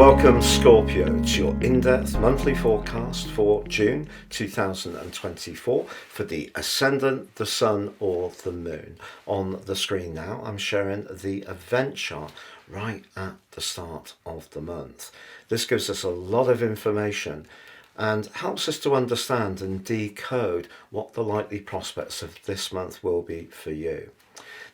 Welcome Scorpio to your in-depth monthly forecast for June 2024 for the Ascendant, the Sun or the Moon. On the screen now I'm sharing the event chart right at the start of the month. This gives us a lot of information and helps us to understand and decode what the likely prospects of this month will be for you.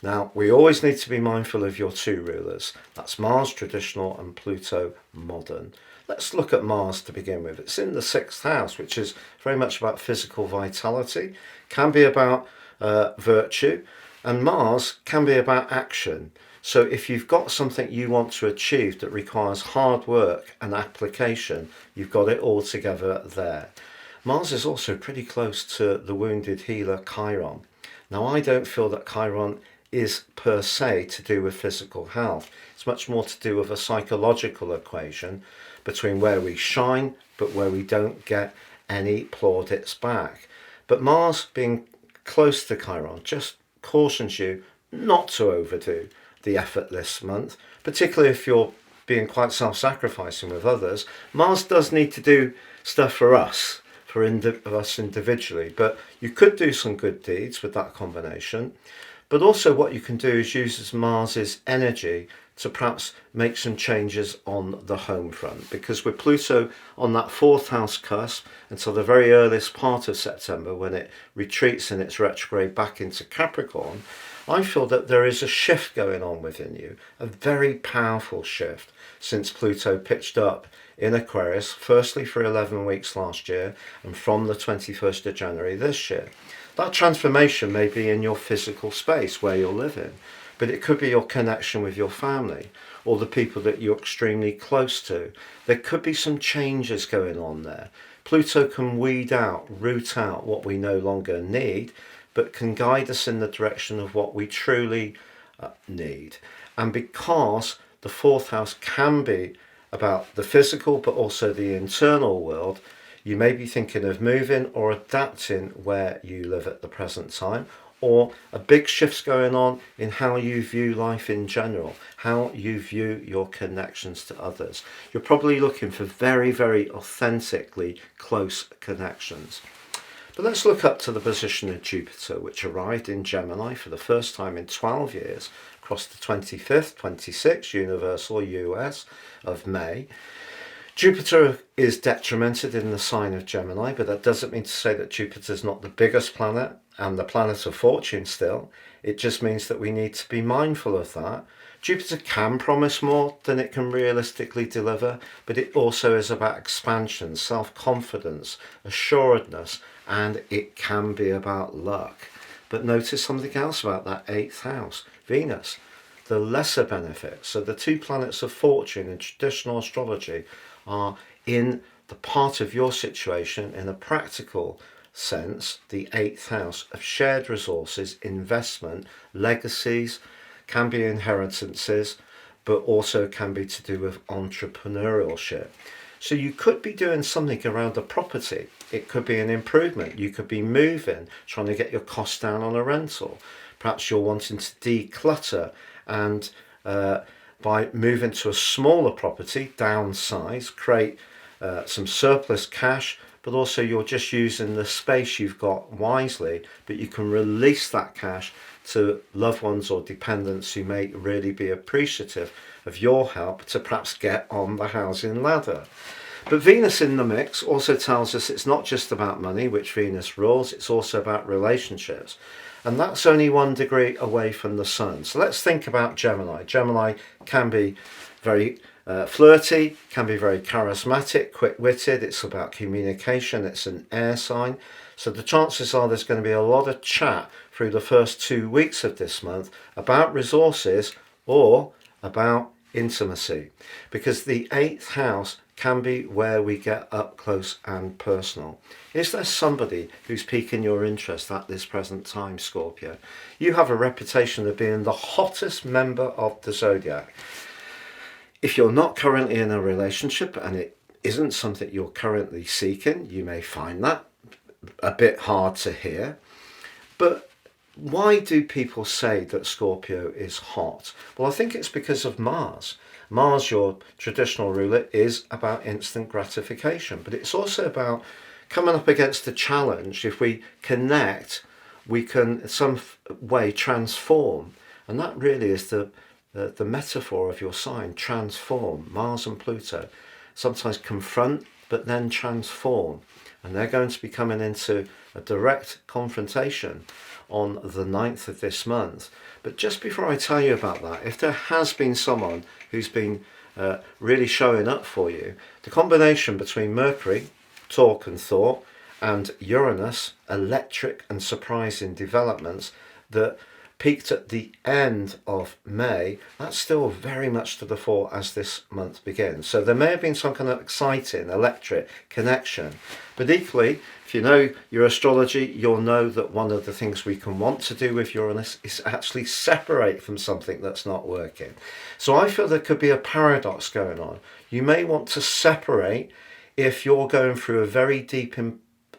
Now, we always need to be mindful of your two rulers. That's Mars traditional and Pluto modern. Let's look at Mars to begin with. It's in the 6th house, which is very much about physical vitality, can be about virtue, and Mars can be about action. So if you've got something you want to achieve that requires hard work and application, you've got it all together there. Mars is also pretty close to the wounded healer Chiron. Now, I don't feel that Chiron is per se to do with physical health. It's much more to do with a psychological equation between where we shine but where we don't get any plaudits back. But Mars being close to Chiron just cautions you not to overdo the effortless month, particularly if you're being quite self-sacrificing with others. Mars does need to do stuff for us, us individually, but you could do some good deeds with that combination. But also what you can do is use Mars's energy to perhaps make some changes on the home front, because with Pluto on that 4th house cusp until the very earliest part of September, when it retreats in its retrograde back into Capricorn, I feel that there is a shift going on within you, a very powerful shift since Pluto pitched up in Aquarius, firstly for 11 weeks last year and from the 21st of January this year. That transformation may be in your physical space where you're living, but it could be your connection with your family or the people that you're extremely close to. There could be some changes going on there. Pluto can root out what we no longer need, but can guide us in the direction of what we truly need. And because the 4th house can be about the physical but also the internal world, you may be thinking of moving or adapting where you live at the present time, or a big shift's going on in how you view life in general, how you view your connections to others. You're probably looking for very, very authentically close connections. But let's look up to the position of Jupiter, which arrived in Gemini for the first time in 12 years, across the 25th, 26th universal US of May. Jupiter is detrimented in the sign of Gemini, but that doesn't mean to say that Jupiter is not the biggest planet and the planet of fortune still. It just means that we need to be mindful of that. Jupiter can promise more than it can realistically deliver, but it also is about expansion, self-confidence, assuredness, and it can be about luck. But notice something else about that 8th house, Venus, the lesser benefits. So the two planets of fortune in traditional astrology are in the part of your situation in a practical sense, the 8th house of shared resources, investment, legacies, can be inheritances, but also can be to do with entrepreneurship. So you could be doing something around a property. It could be an improvement. You could be moving, trying to get your costs down on a rental. Perhaps you're wanting to declutter and by moving to a smaller property, downsize, create some surplus cash, but also you're just using the space you've got wisely, but you can release that cash to loved ones or dependents who may really be appreciative of your help to perhaps get on the housing ladder. But Venus in the mix also tells us it's not just about money, which Venus rules, it's also about relationships. And that's only 1 degree away from the Sun. So let's think about Gemini. Gemini can be very flirty, can be very charismatic, quick-witted. It's about communication. It's an air sign. So the chances are there's going to be a lot of chat through the first 2 weeks of this month about resources or about intimacy, because the 8th house can be where we get up close and personal. Is there somebody who's piquing your interest at this present time, Scorpio? You have a reputation of being the hottest member of the zodiac. If you're not currently in a relationship and it isn't something you're currently seeking, you may find that a bit hard to hear. But why do people say that Scorpio is hot? Well, I think it's because of Mars. Mars, your traditional ruler, is about instant gratification, but it's also about coming up against a challenge. If we connect, we can in some way transform, and that really is the metaphor of your sign. Transform. Mars and Pluto sometimes confront but then transform, and they're going to be coming into a direct confrontation on the 9th of this month. But just before I tell you about that, if there has been someone who's been really showing up for you, the combination between Mercury, talk and thought, and Uranus, electric and surprising developments that peaked at the end of May, that's still very much to the fore as this month begins. So there may have been some kind of exciting electric connection, but equally, if you know your astrology, you'll know that one of the things we can want to do with Uranus is actually separate from something that's not working. So I feel there could be a paradox going on. You may want to separate if you're going through a very deep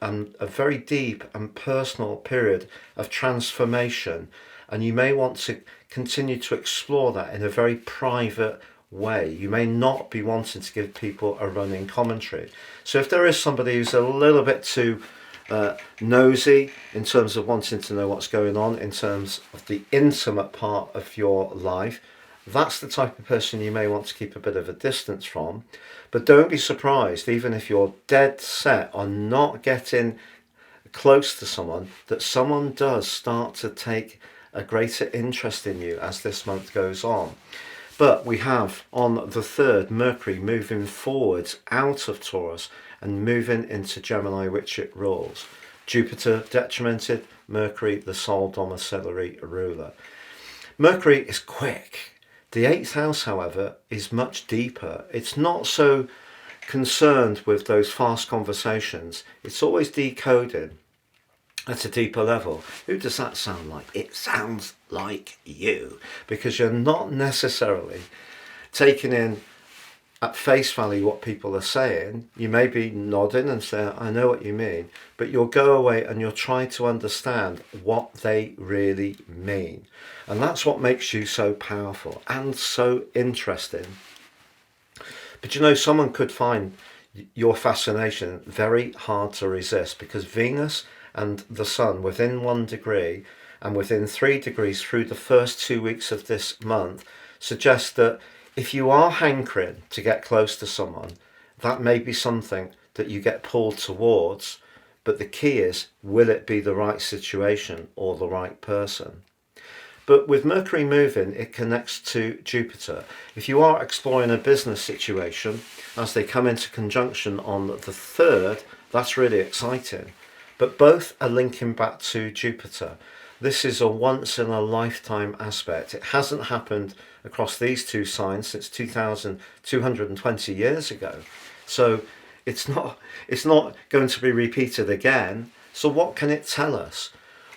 and personal period of transformation, and you may want to continue to explore that in a very private way. You may not be wanting to give people a running commentary. So if there is somebody who's a little bit too nosy in terms of wanting to know what's going on in terms of the intimate part of your life, that's the type of person you may want to keep a bit of a distance from. But don't be surprised, even if you're dead set on not getting close to someone, that someone does start to take a greater interest in you as this month goes on. But we have on the 3rd Mercury moving forwards out of Taurus and moving into Gemini, which it rules. Jupiter detrimented, Mercury the sole domiciliary ruler. Mercury is quick. The 8th house, however, is much deeper. It's not so concerned with those fast conversations. It's always decoding at a deeper level. Who does that sound like? It sounds like you, because you're not necessarily taking in at face value what people are saying. You may be nodding and saying, I know what you mean, but you'll go away and you'll try to understand what they really mean. And that's what makes you so powerful and so interesting. But you know, someone could find your fascination very hard to resist, because Venus and the Sun within 1 degree and within 3 degrees through the first 2 weeks of this month suggest that if you are hankering to get close to someone, that may be something that you get pulled towards, but the key is, will it be the right situation or the right person? But with Mercury moving, it connects to Jupiter. If you are exploring a business situation, as they come into conjunction on the 3rd, that's really exciting. But both are linking back to Jupiter. This is a once in a lifetime aspect. It hasn't happened across these two signs since 2,220 years ago. So it's not going to be repeated again. So what can it tell us?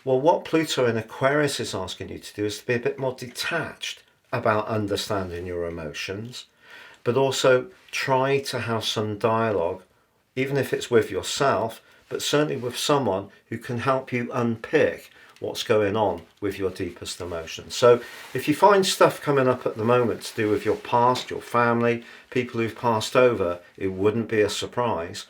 Well, what Pluto in Aquarius is asking you to do is to be a bit more detached about understanding your emotions, but also try to have some dialogue, even if it's with yourself, but certainly with someone who can help you unpick what's going on with your deepest emotions. So if you find stuff coming up at the moment to do with your past, your family, people who've passed over, it wouldn't be a surprise.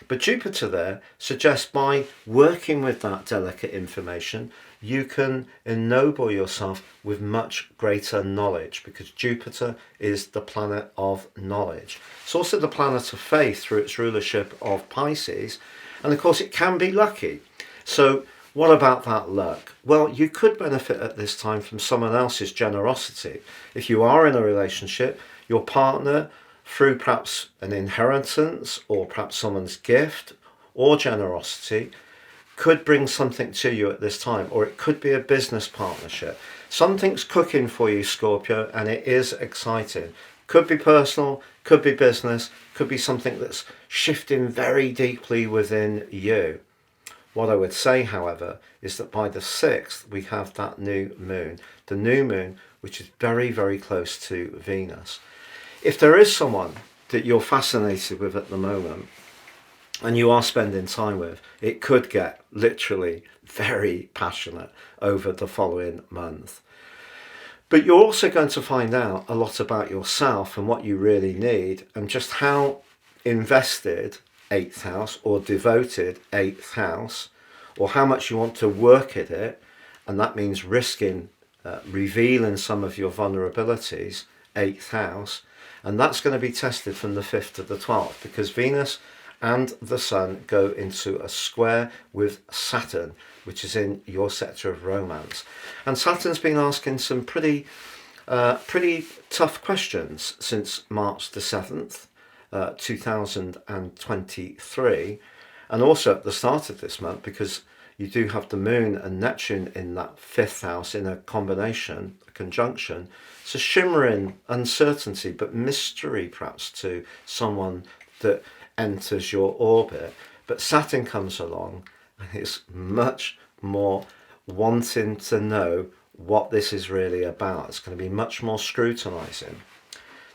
But Jupiter there suggests by working with that delicate information, you can ennoble yourself with much greater knowledge, because Jupiter is the planet of knowledge. It's also the planet of faith through its rulership of Pisces. And of course, it can be lucky. So what about that luck? Well, you could benefit at this time from someone else's generosity. If you are in a relationship, your partner, through perhaps an inheritance or perhaps someone's gift or generosity, could bring something to you at this time, or it could be a business partnership. Something's cooking for you, Scorpio, and it is exciting. Could be personal, could be business, could be something that's shifting very deeply within you. What I would say, however, is that by the 6th, we have that new moon. The new moon, which is very, very close to Venus. If there is someone that you're fascinated with at the moment, and you are spending time with, it could get literally very passionate over the following month. But you're also going to find out a lot about yourself and what you really need, and just how invested 8th house or devoted 8th house, or how much you want to work at it, and that means risking revealing some of your vulnerabilities, 8th house, and that's going to be tested from the 5th to the 12th, because Venus and the Sun go into a square with Saturn, which is in your sector of romance. And Saturn's been asking some pretty tough questions since March the 7th, 2023, and also at the start of this month, because you do have the Moon and Neptune in that 5th house in a combination, a conjunction. It's a shimmering uncertainty, but mystery perhaps to someone that enters your orbit. But Saturn comes along and it's much more wanting to know what this is really about. It's going to be much more scrutinizing.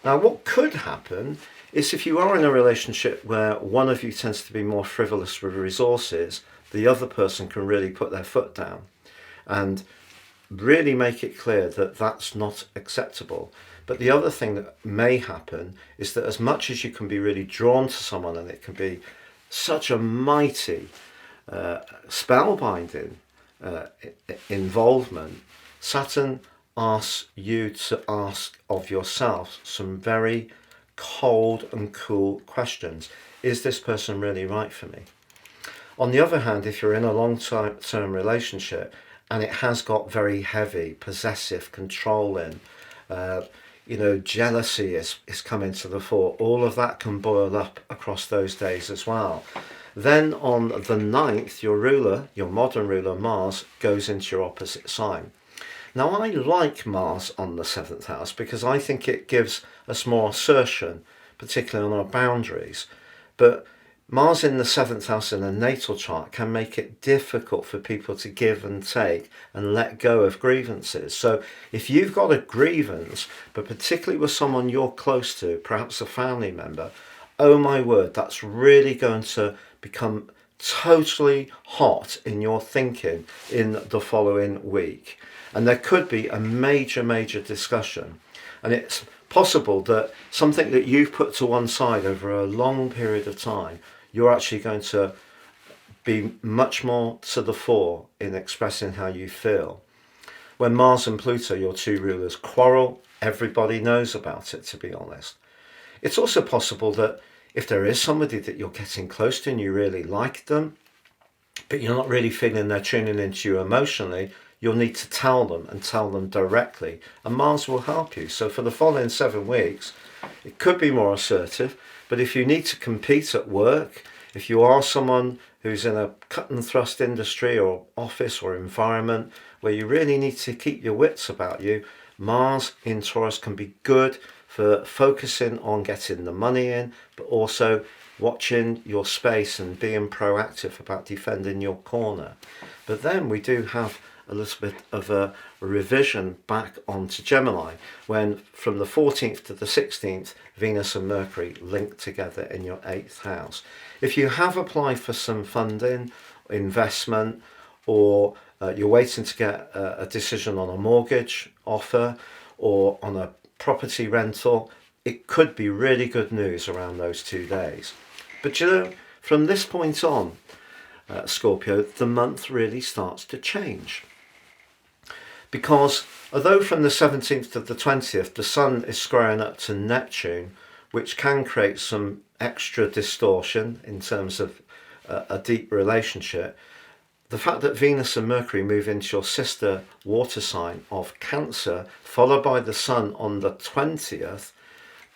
Now, what could happen is, if you are in a relationship where one of you tends to be more frivolous with resources, the other person can really put their foot down and really make it clear that that's not acceptable. But the other thing that may happen is that as much as you can be really drawn to someone, and it can be such a mighty spellbinding involvement, Saturn asks you to ask of yourself some very cold and cool questions. Is this person really right for me? On the other hand, if you're in a long-term relationship and it has got very heavy, possessive, controlling, jealousy is coming to the fore, all of that can boil up across those days as well. Then on the 9th, your ruler, your modern ruler, Mars, goes into your opposite sign. Now, I like Mars on the 7th house because I think it gives us more assertion, particularly on our boundaries. But Mars in the 7th house in a natal chart can make it difficult for people to give and take and let go of grievances. So if you've got a grievance, but particularly with someone you're close to, perhaps a family member, oh my word, that's really going to become totally hot in your thinking in the following week. And there could be a major discussion. And it's possible that something that you've put to one side over a long period of time, you're actually going to be much more to the fore in expressing how you feel. When Mars and Pluto, your two rulers, quarrel, everybody knows about it, to be honest. It's also possible that if there is somebody that you're getting close to and you really like them, but you're not really feeling they're tuning into you emotionally, you'll need to tell them, and tell them directly, and Mars will help you. So for the following 7 weeks, it could be more assertive. But if you need to compete at work, if you are someone who's in a cut and thrust industry or office or environment where you really need to keep your wits about you, Mars in Taurus can be good for focusing on getting the money in, but also watching your space and being proactive about defending your corner. But then we do have a little bit of a revision back onto Gemini, when from the 14th to the 16th, Venus and Mercury link together in your 8th house. If you have applied for some funding, investment, or you're waiting to get a decision on a mortgage offer or on a property rental, it could be really good news around those 2 days. But from this point on, Scorpio, the month really starts to change. Because although from the 17th to the 20th, the Sun is squaring up to Neptune, which can create some extra distortion in terms of a deep relationship, the fact that Venus and Mercury move into your sister water sign of Cancer, followed by the Sun on the 20th,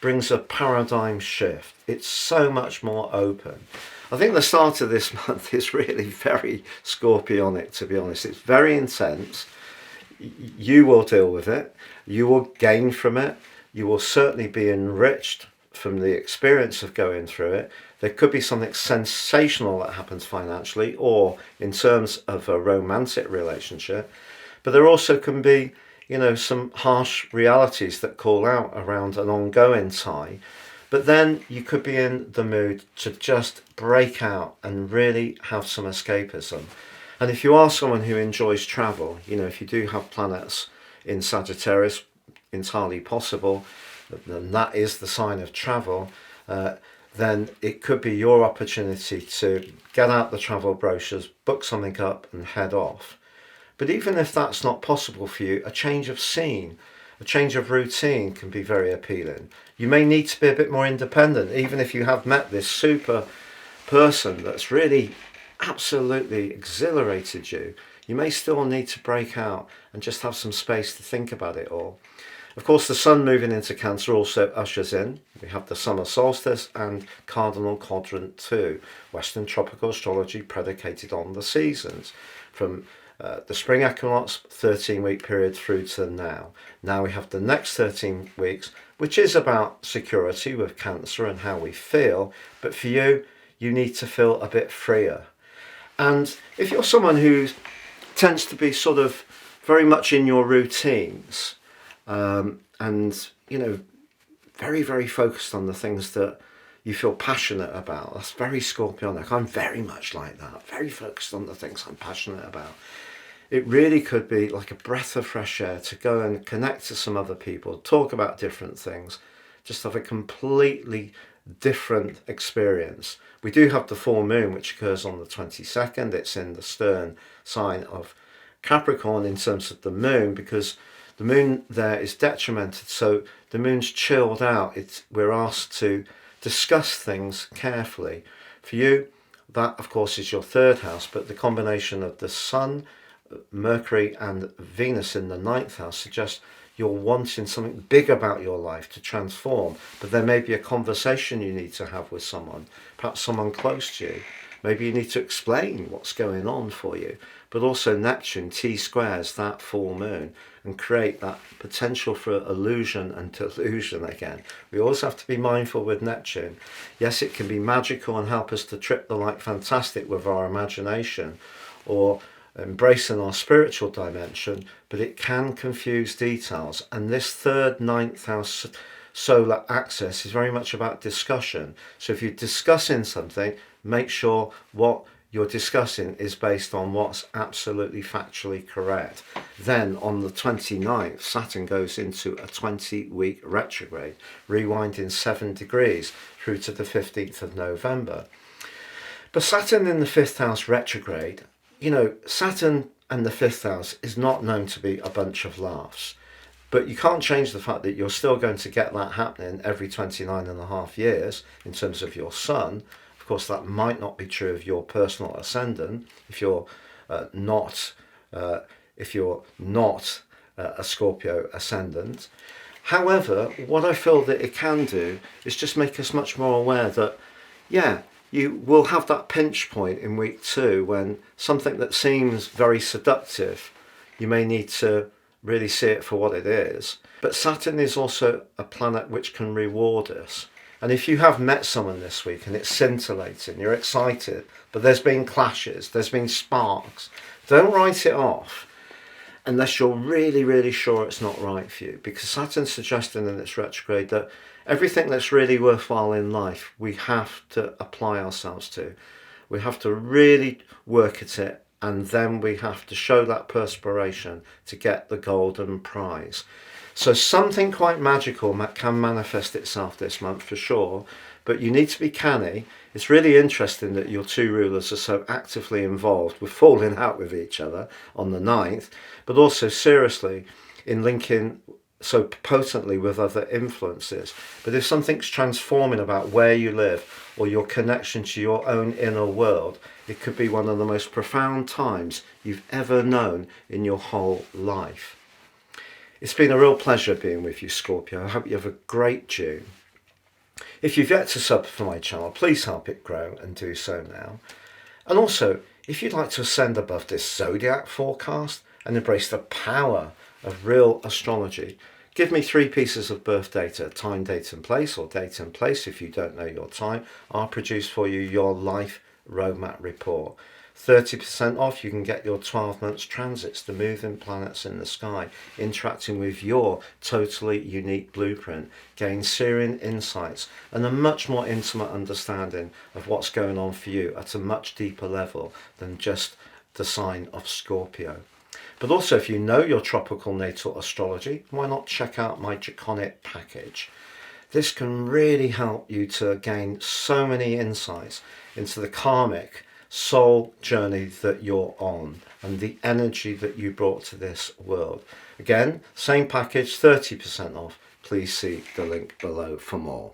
brings a paradigm shift. It's so much more open. I think the start of this month is really very scorpionic, to be honest. It's very intense. You will deal with it. You will gain from it. You will certainly be enriched from the experience of going through it. There could be something sensational that happens financially or in terms of a romantic relationship. But there also can be, some harsh realities that call out around an ongoing tie. But then you could be in the mood to just break out and really have some escapism. And if you are someone who enjoys travel, if you do have planets in Sagittarius, entirely possible, and that is the sign of travel, then it could be your opportunity to get out the travel brochures, book something up and head off. But even if that's not possible for you, a change of scene, a change of routine can be very appealing. You may need to be a bit more independent, even if you have met this super person that's really absolutely exhilarated you. You may still need to break out and just have some space to think about it all. Of course, the sun moving into Cancer also ushers in. We have the summer solstice and cardinal quadrant 2, Western tropical astrology predicated on the seasons, from the spring equinox 13-week period through to now. Now we have the next 13 weeks, which is about security with Cancer and how we feel. But for you, you need to feel a bit freer. And if you're someone who tends to be sort of very much in your routines, and, you know, very, very focused on the things that you feel passionate about. That's very Scorpionic. I'm very much like that. Very focused on the things I'm passionate about. It really could be like a breath of fresh air to go and connect to some other people, talk about different things, just have a completely different experience. We do have the full moon, which occurs on the 22nd. It's in the stern sign of Capricorn in terms of the moon, because the moon there is detrimented, so the moon's chilled out. We're asked to discuss things carefully. For you, that of course is your third house, but the combination of the Sun, Mercury and Venus in the ninth house suggests you're wanting something big about your life to transform, but there may be a conversation you need to have with someone, perhaps someone close to you. Maybe you need to explain what's going on for you. But also Neptune T-squares that full moon and create that potential for illusion and delusion again. We always have to be mindful with Neptune. Yes, it can be magical and help us to trip the light fantastic with our imagination or embracing our spiritual dimension, but it can confuse details. And this third ninth house solar axis is very much about discussion. So if you're discussing something, make sure what you're discussing is based on what's absolutely factually correct. Then on the 29th, Saturn goes into a 20-week retrograde, rewinding 7 degrees through to the 15th of November. But Saturn in the 5th house retrograde, you know, Saturn and the 5th house is not known to be a bunch of laughs. But you can't change the fact that you're still going to get that happening every 29 and a half years in terms of your sun. Of course, that might not be true of your personal ascendant if you're not a Scorpio ascendant. However, what I feel that it can do is just make us much more aware that, yeah, you will have that pinch point in week 2 when something that seems very seductive, you may need to really see it for what it is. But Saturn is also a planet which can reward us. And if you have met someone this week and it's scintillating, you're excited, but there's been clashes, there's been sparks, don't write it off unless you're really, really sure it's not right for you. Because Saturn's suggesting in its retrograde that everything that's really worthwhile in life, we have to apply ourselves to. We have to really work at it, and then we have to show that perspiration to get the golden prize. So something quite magical can manifest itself this month for sure, but you need to be canny. It's really interesting that your two rulers are so actively involved with falling out with each other on the 9th, but also seriously in linking so potently with other influences. But if something's transforming about where you live or your connection to your own inner world, it could be one of the most profound times you've ever known in your whole life. It's been a real pleasure being with you, Scorpio. I hope you have a great June. If you've yet to sub for my channel, please help it grow and do so now. And also, if you'd like to ascend above this zodiac forecast and embrace the power of real astrology, give me 3 pieces of birth data, time, date and place, or date and place if you don't know your time. I'll produce for you your life roadmap report. 30% off, you can get your 12 months transits, the moving planets in the sky, interacting with your totally unique blueprint, gain searing insights and a much more intimate understanding of what's going on for you at a much deeper level than just the sign of Scorpio. But also, if you know your tropical natal astrology, why not check out my Draconic package? This can really help you to gain so many insights into the karmic soul journey that you're on and the energy that you brought to this world. Again, same package, 30% off. Please see the link below for more.